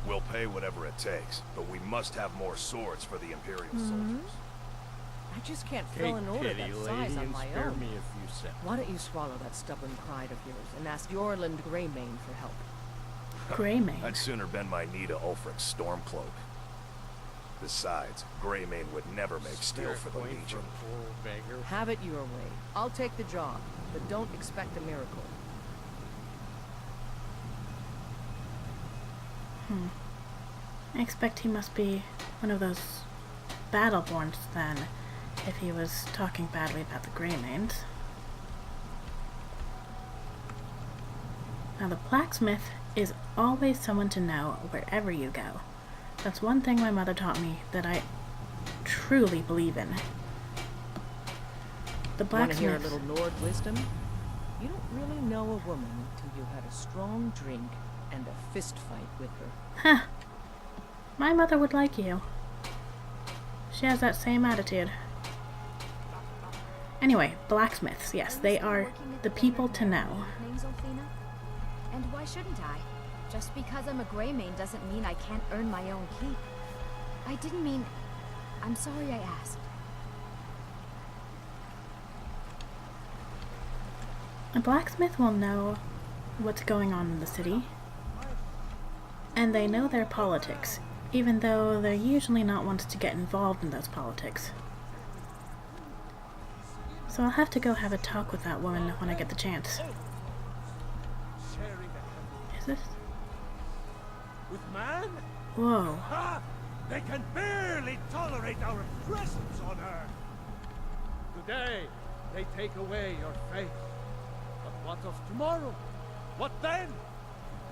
We'll pay whatever it takes, but we must have more swords for the Imperial soldiers. I just can't fill an order that size on my own. Me a few seconds. Why don't you swallow that stubborn pride of yours and ask Yorland Greymane for help? Greymane? I'd sooner bend my knee to Ulfric's Stormcloak. Besides, Greymane would never make steel for the Legion. Have it your way. I'll take the job, but don't expect a miracle. I expect he must be one of those Battleborns then, if he was talking badly about the Greymanes. Now the blacksmith is always someone to know wherever you go. That's one thing my mother taught me that I truly believe in. The blacksmith... Want to hear a little Lord wisdom? You don't really know a woman till you had a strong drink and a fist fight with her. Huh. My mother would like you. She has that same attitude. Anyway, blacksmiths, yes, they are the people to know. And why shouldn't I? Just because I'm a Greymane doesn't mean I can't earn my own keep. I didn't mean... I'm sorry I asked. A blacksmith will know what's going on in the city, and they know their politics, even though they're usually not ones to get involved in those politics. So I'll have to go have a talk with that woman when I get the chance. Is this? With man? Whoa. Ha! They can barely tolerate our presence on Earth. Today, they take away your faith. But what of tomorrow? What then?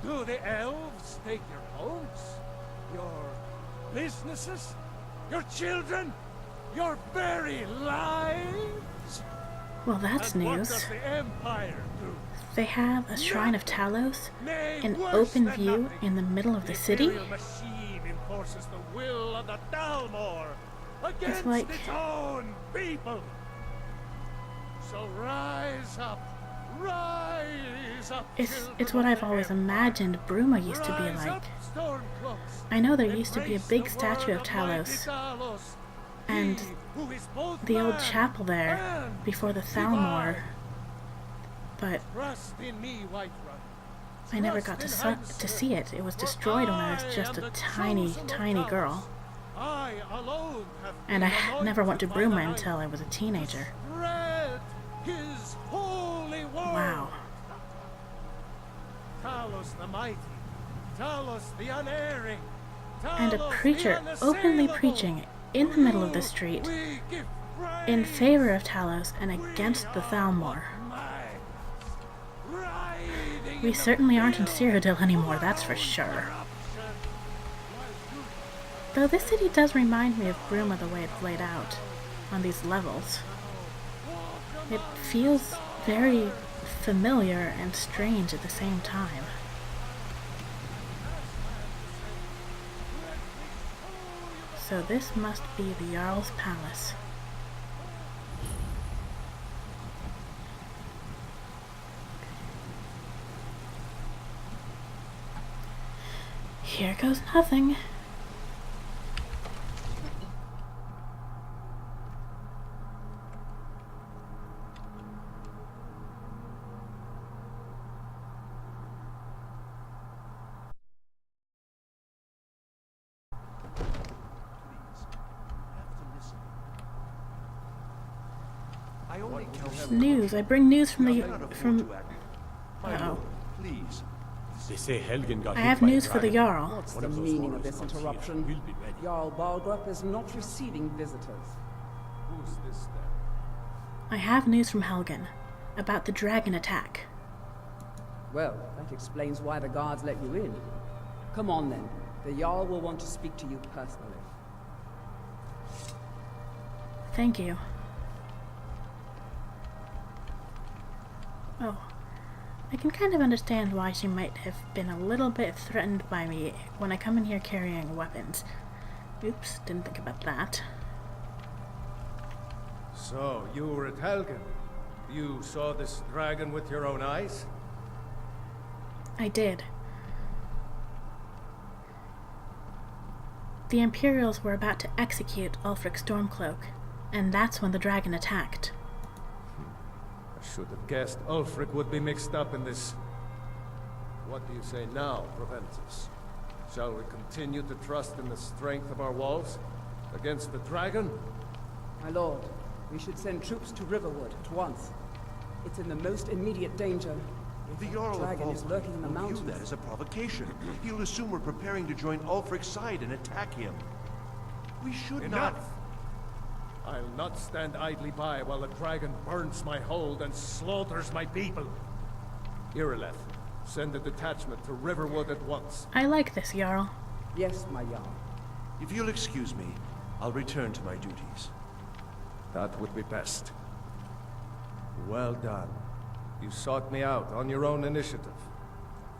Do the elves take your homes? Your businesses? Your children? Your very lives? Well, that's And news. what does the Empire do? They have a shrine of Talos, an open view in the middle of the city. Imperial machine enforces the will of the Dalmor against like... its own people. So rise up, It's what I've always imagined Bruma used to be like. I know there used to be a big statue of Talos, and the old chapel there before the Thalmor, but I never got to see it. It was destroyed when I was just a tiny, tiny girl. And I never went to Bruma until I was a teenager. Wow. Talos the mighty, Talos the unerring, and a preacher openly preaching in the middle of the street in favor of Talos and against the Thalmor. We certainly aren't in Cyrodiil anymore, that's for sure. Though this city does remind me of Bruma the way it's laid out on these levels. It feels very familiar and strange at the same time. So this must be the Jarl's palace. Here goes nothing. News. I bring news from the... Uh-oh. They say Helgen got I have news for the Jarl. What's the meaning of this interruption? Jarl Balgrup is not receiving visitors. Who's this then? I have news from Helgen about the dragon attack. Well, that explains why the guards let you in. Come on then. The Jarl will want to speak to you personally. Thank you. Oh, I can kind of understand why she might have been a little bit threatened by me when I come in here carrying weapons. Oops, didn't think about that. So, you were at Helgen. You saw this dragon with your own eyes? I did. The Imperials were about to execute Ulfric Stormcloak, and that's when the dragon attacked. I should have guessed Ulfric would be mixed up in this. What do you say now, Proventus? Shall we continue to trust in the strength of our walls against the dragon? My lord, we should send troops to Riverwood at once. It's in the most immediate danger. The Jarl of dragon is lurking in the will mountains. view that as a provocation. He'll assume we're preparing to join Ulfric's side and attack him. We should Enough! not... I'll not stand idly by while the dragon burns my hold and slaughters my people. Irileth, send a detachment to Riverwood at once. I like this, Jarl. Yes, my Jarl. If you'll excuse me, I'll return to my duties. That would be best. Well done. You sought me out on your own initiative.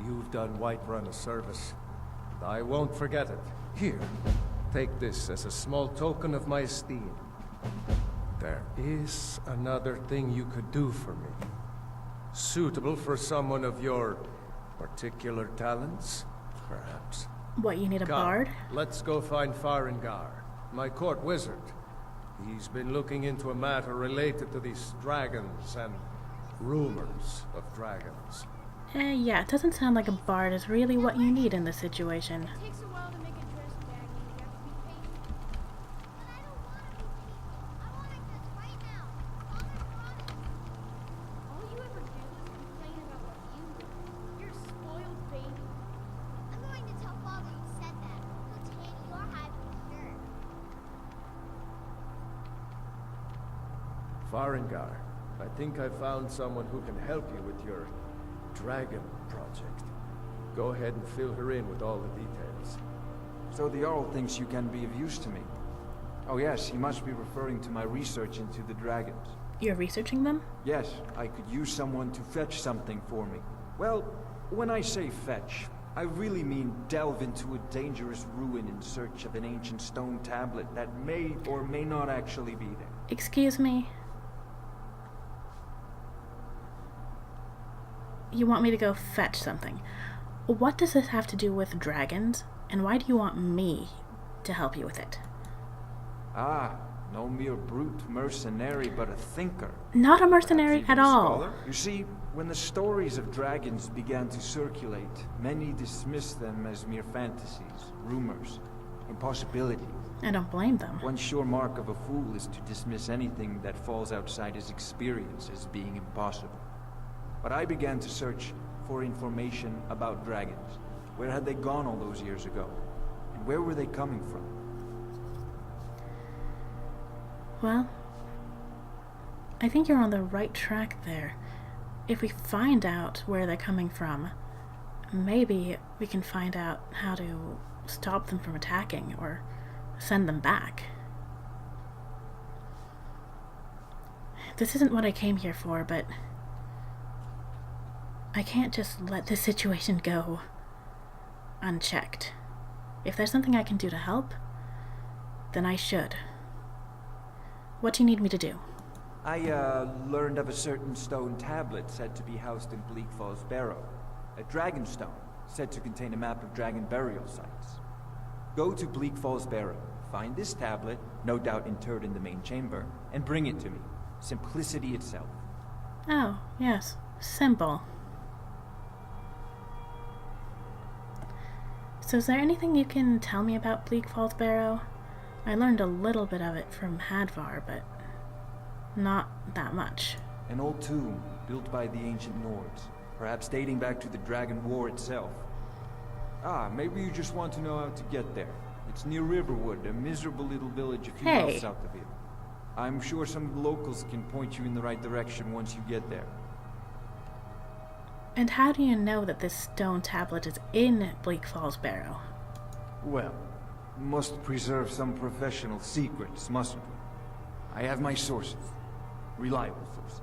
You've done Whiterun a service. I won't forget it. Here, take this as a small token of my esteem. There is another thing you could do for me. Suitable for someone of your particular talents, perhaps. What, you need a Come, bard? let's go find Farengar, my court wizard. He's been looking into a matter related to these dragons and rumors of dragons. Yeah, it doesn't sound like a bard is really what you need in this situation. It takes a while to make a dress bag, and you have to be patient. But I don't want to be patient. I want it just right now. Father brought it. All you ever do is complain about what you do. You're a spoiled baby. I'm going to tell Father you said that. He'll tan your hide for sure. Farengar, I think I found someone who can help you with your dragon project. Go ahead and fill her in with all the details. So the Jarl thinks you can be of use to me. Oh yes, he must be referring to my research into the dragons. You're researching them? Yes, I could use someone to fetch something for me. Well, when I say fetch, I really mean delve into a dangerous ruin in search of an ancient stone tablet that may or may not actually be there. Excuse me? You want me to go fetch something. What does this have to do with dragons? And why do you want me to help you with it? Ah, no mere brute mercenary, but a thinker. Not a mercenary at all. You see, when the stories of dragons began to circulate, many dismissed them as mere fantasies, rumors, impossibilities. I don't blame them. One sure mark of a fool is to dismiss anything that falls outside his experience as being impossible. But I began to search for information about dragons. Where had they gone all those years ago? And where were they coming from? Well, I think you're on the right track there. If we find out where they're coming from, maybe we can find out how to stop them from attacking or send them back. This isn't what I came here for, but I can't just let this situation go unchecked. If there's something I can do to help, then I should. What do you need me to do? I, learned of a certain stone tablet said to be housed in Bleak Falls Barrow. A dragon stone, said to contain a map of dragon burial sites. Go to Bleak Falls Barrow, find this tablet, no doubt interred in the main chamber, and bring it to me. Simplicity itself. Oh, yes. Simple. So is there anything you can tell me about Bleak Falls Barrow? I learned a little bit of it from Hadvar, but not that much. An old tomb, built by the ancient Nords, perhaps dating back to the Dragon War itself. Ah, maybe you just want to know how to get there. It's near Riverwood, a miserable little village a few miles south of here. I'm sure some of the locals can point you in the right direction once you get there. And how do you know that this stone tablet is in Bleak Falls Barrow? Well, must preserve some professional secrets, mustn't we? I have my sources. Reliable sources.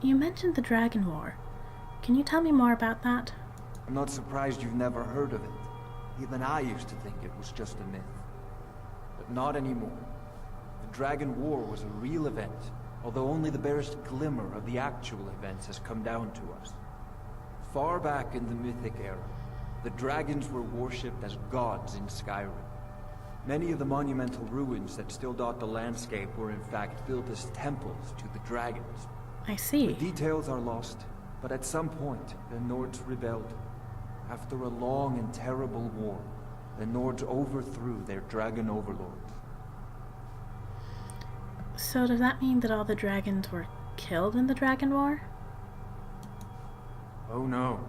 You mentioned the Dragon War. Can you tell me more about that? I'm not surprised you've never heard of it. Even I used to think it was just a myth. But not anymore. The Dragon War was a real event, although only the barest glimmer of the actual events has come down to us. Far back in the Mythic era, the dragons were worshipped as gods in Skyrim. Many of the monumental ruins that still dot the landscape were in fact built as temples to the dragons. I see. The details are lost, but at some point, the Nords rebelled. After a long and terrible war, the Nords overthrew their dragon overlords. So does that mean that all the dragons were killed in the Dragon War? Oh no.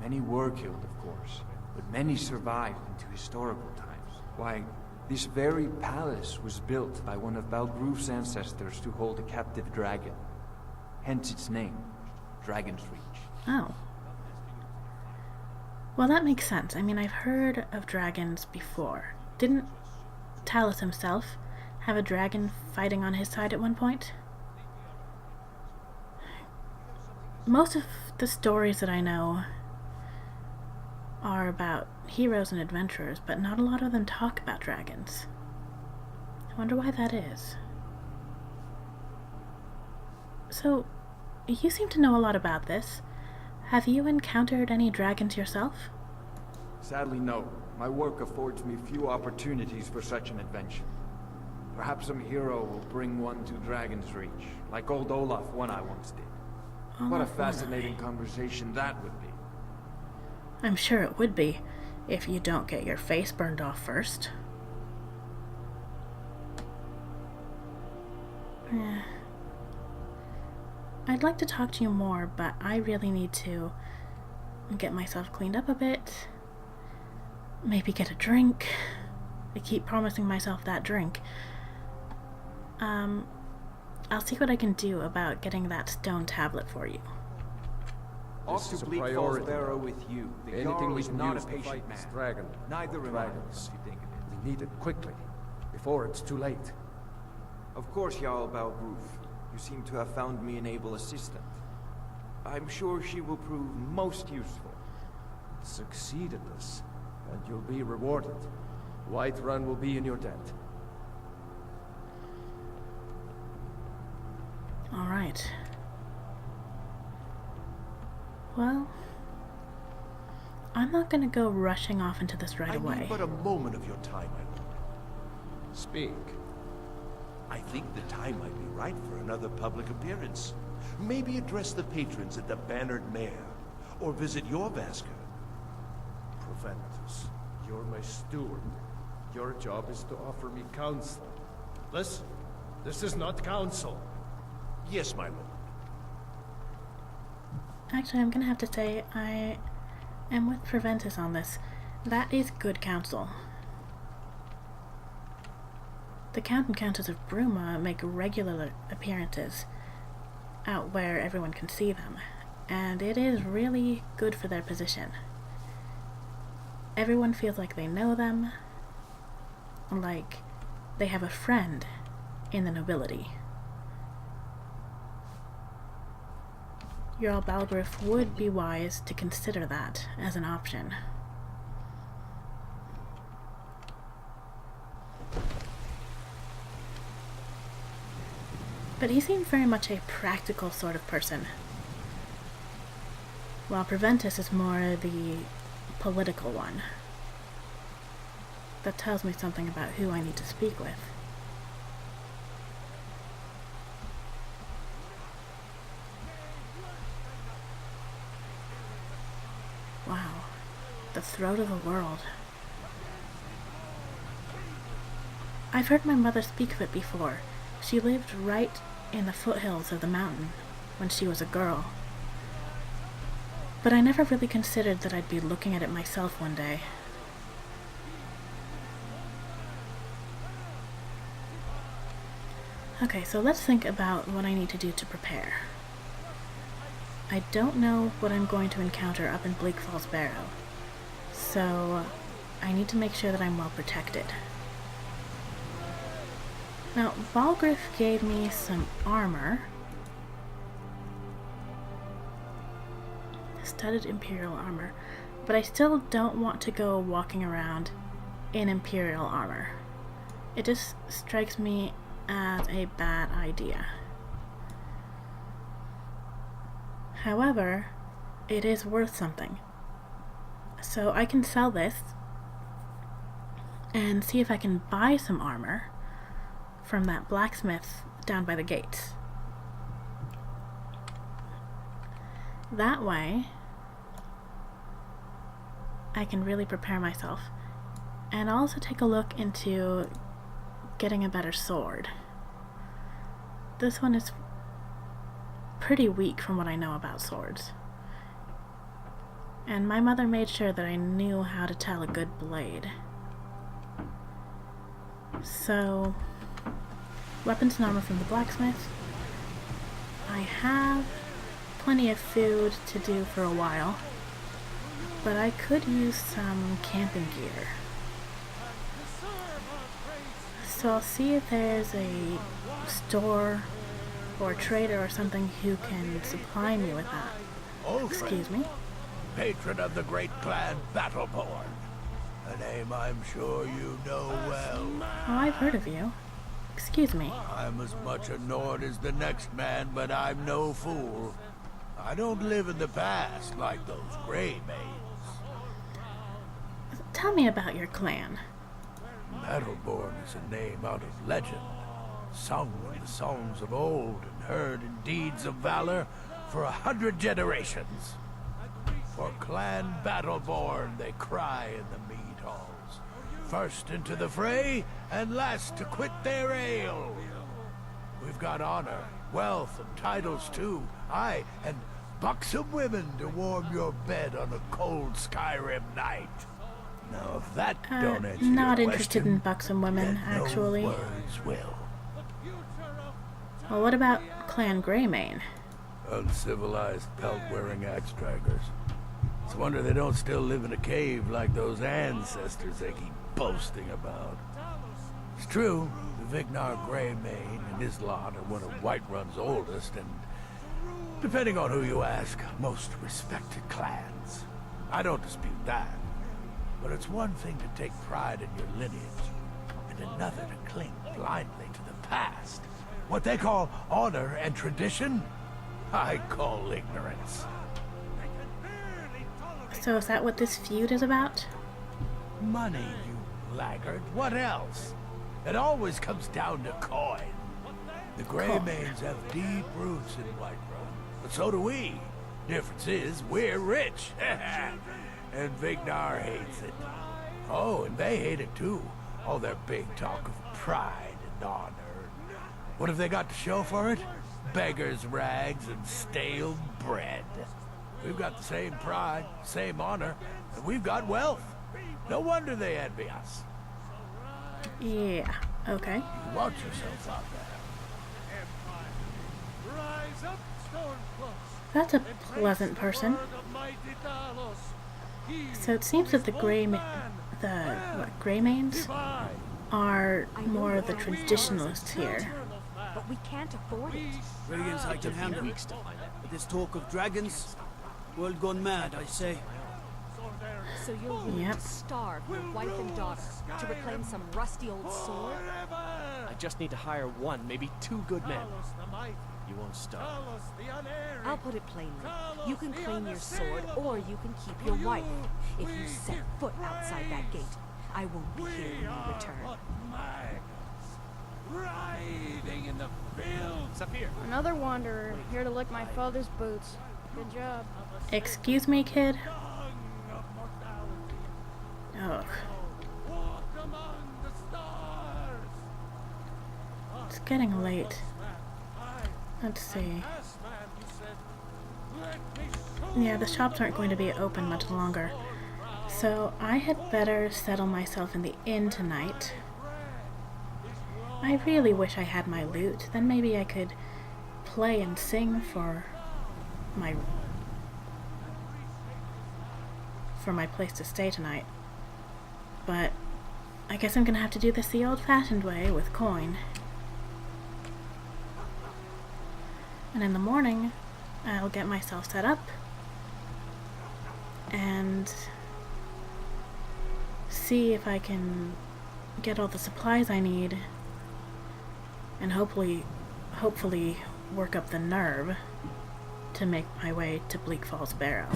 Many were killed, of course, but many survived into historical times. Why, this very palace was built by one of Balgruf's ancestors to hold a captive dragon. Hence its name, Dragon's Reach. Oh. Well, that makes sense. I mean, I've heard of dragons before. Didn't Talos himself have a dragon fighting on his side at one point? Most of the stories that I know are about heroes and adventurers, but not a lot of them talk about dragons. I wonder why that is. So, you seem to know a lot about this. Have you encountered any dragons yourself? Sadly, no. My work affords me few opportunities for such an adventure. Perhaps some hero will bring one to Dragon's Reach, like old Olaf one I once did. What a fascinating conversation that would be. I'm sure it would be, if you don't get your face burned off first. I'd like to talk to you more, but I really need to get myself cleaned up a bit. Maybe get a drink. I keep promising myself that drink. I'll see what I can do about getting that stone tablet for you. Off to Bleak Falls Barrow with you. The Jarl is not a patient man. Dragon. Neither am I, if you think of it. We need it quickly, before it's too late. Of course, Jarl Balgruf. You seem to have found me an able assistant. I'm sure she will prove most useful. Succeed at this, and you'll be rewarded. Whiterun will be in your debt. All right. Well, I'm not gonna go rushing off into this right away. I need but a moment of your time, my lord. Speak. I think the time might be right for another public appearance. Maybe address the patrons at the Bannered Mare, or visit your Vasker. Proventus, you're my steward. Your job is to offer me counsel. Listen, this is not counsel. Yes, my lord. Actually, I'm gonna have to say I am with Proventus on this. That is good counsel. The Count and Countess of Bruma make regular appearances out where everyone can see them, and it is really good for their position. Everyone feels like they know them, like they have a friend in the nobility. Jarl Balgruf would be wise to consider that as an option. But he seemed very much a practical sort of person, while Proventus is more the political one. That tells me something about who I need to speak with. Wow, the throat of the world. I've heard my mother speak of it before. She lived right in the foothills of the mountain when she was a girl. But I never really considered that I'd be looking at it myself one day. Okay, so let's think about what I need to do to prepare. I don't know what I'm going to encounter up in Bleak Falls Barrow, so I need to make sure that I'm well protected. Now, Balgruf gave me some armor. Studded Imperial armor. But I still don't want to go walking around in Imperial armor. It just strikes me as a bad idea. However, it is worth something. So I can sell this and see if I can buy some armor from that blacksmith down by the gates. That way, I can really prepare myself. And also take a look into getting a better sword. This one is pretty weak from what I know about swords. And my mother made sure that I knew how to tell a good blade. So, weapons and armor from the blacksmith. I have plenty of food to do for a while, but I could use some camping gear. So I'll see if there's a store or a trader or something who can supply me with that. Excuse me? Patron of the great clan Battleborn. A name I'm sure you know well. Oh, I've heard of you. Excuse me. I'm as much a Nord as the next man, but I'm no fool. I don't live in the past like those Grey Maids. Tell me about your clan. Battleborn is a name out of legend, sung in the songs of old and heard in deeds of valor for 100 generations. For Clan Battleborn they cry in the mead halls, first into the fray and last to quit their ale. We've got honor, wealth, and titles too, aye, and buxom women to warm your bed on a cold Skyrim night. Now, if that don't answer not your interested question, in buxom women, then actually. no words will. Well, what about Clan Greymane? Uncivilized pelt-wearing axe-draggers. It's a wonder they don't still live in a cave like those ancestors they keep boasting about. It's true, the Vignar Greymane and his lot are one of Whiterun's oldest and, depending on who you ask, most respected clans. I don't dispute that. But it's one thing to take pride in your lineage, and another to cling blindly to the past. What they call honor and tradition, I call ignorance. So is that what this feud is about? Money, you laggard. What else? It always comes down to coin. The Greymanes have deep roots in Whiterun, but so do we. Difference is, we're rich. And Vignar hates it. Oh, and they hate it too. All their big talk of pride and honor. What have they got to show for it? Beggars' rags and stale bread. We've got the same pride, same honor, and we've got wealth. No wonder they envy us. Yeah, okay. You watch yourself out there. Rise up, Stormcloaks. That's a pleasant person. So it seems that the Greymanes are more the traditionalists here. But we can't afford it. Dragons I can handle. But this talk of dragons, world gone mad, I say. So you're willing to starve your wife and daughter to reclaim some rusty old sword? I just need to hire one, maybe two good men. You won't starve. I'll put it plainly. You can claim your sword, or you can keep your wife. If you set foot outside that gate, I won't be here when you return. Riding in the fields up here. Another wanderer, here to lick my father's boots. Good job. Excuse me, kid? Ugh. It's getting late. Let's see. Yeah, the shops aren't going to be open much longer. So I had better settle myself in the inn tonight. I really wish I had my lute. Then maybe I could play and sing for my place to stay tonight. But I guess I'm gonna have to do this the old-fashioned way with coin. And in the morning, I'll get myself set up and see if I can get all the supplies I need and hopefully work up the nerve to make my way to Bleak Falls Barrow.